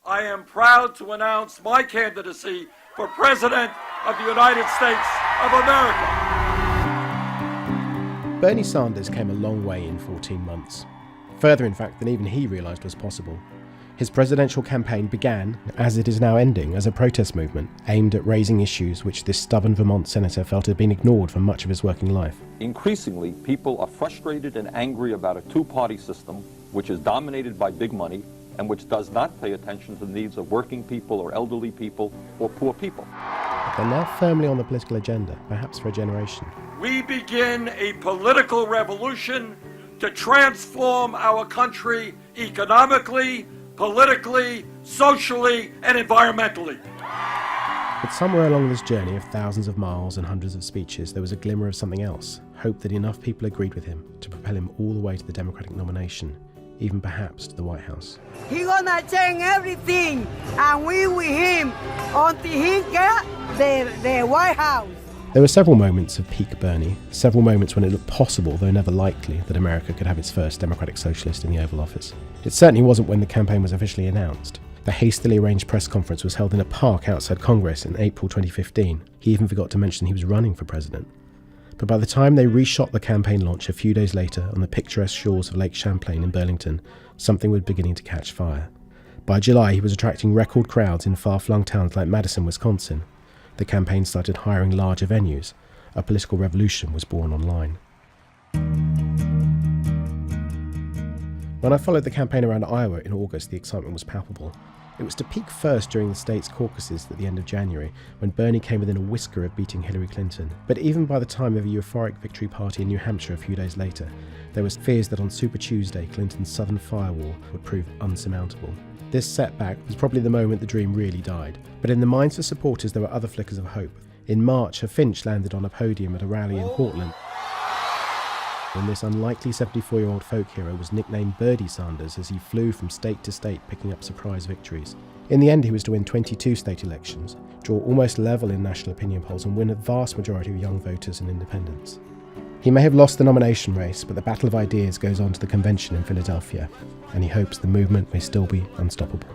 I am proud to announce my candidacy for President of the United States of America. Bernie Sanders came a long way in 14 months. Further, in fact, than even he realised was possible. His presidential campaign began, as it is now ending, as a protest movement aimed at raising issues which this stubborn Vermont senator felt had been ignored for much of his working life. Increasingly, people are frustrated and angry about a two-party system which is dominated by big money and which does not pay attention to the needs of working people or elderly people or poor people. They're now firmly on the political agenda, perhaps for a generation. We begin a political revolution to transform our country economically, politically, socially, and environmentally. But somewhere along this journey of thousands of miles and hundreds of speeches, there was a glimmer of something else, hope that enough people agreed with him to propel him all the way to the Democratic nomination, even perhaps to the White House. He's gonna change everything, and we with him until he get the White House. There were several moments of peak Bernie, several moments when it looked possible, though never likely, that America could have its first Democratic socialist in the Oval Office. It certainly wasn't when the campaign was officially announced. The hastily arranged press conference was held in a park outside Congress in April 2015. He even forgot to mention he was running for president. But by the time they reshot the campaign launch a few days later on the picturesque shores of Lake Champlain in Burlington, something was beginning to catch fire. By July, he was attracting record crowds in far-flung towns like Madison, Wisconsin. The campaign started hiring larger venues. A political revolution was born online. When I followed the campaign around Iowa in August, the excitement was palpable. It was to peak first during the state's caucuses at the end of January, when Bernie came within a whisker of beating Hillary Clinton. But even by the time of a euphoric victory party in New Hampshire a few days later, there was fears that on Super Tuesday, Clinton's southern firewall would prove unsurmountable. This setback was probably the moment the dream really died. But in the minds of supporters, there were other flickers of hope. In March, a finch landed on a podium at a rally in Portland, when this unlikely 74-year-old folk hero was nicknamed Birdie Sanders as he flew from state to state picking up surprise victories. In the end, he was to win 22 state elections, draw almost level in national opinion polls, and win a vast majority of young voters and independents. He may have lost the nomination race, but the battle of ideas goes on to the convention in Philadelphia, and he hopes the movement may still be unstoppable.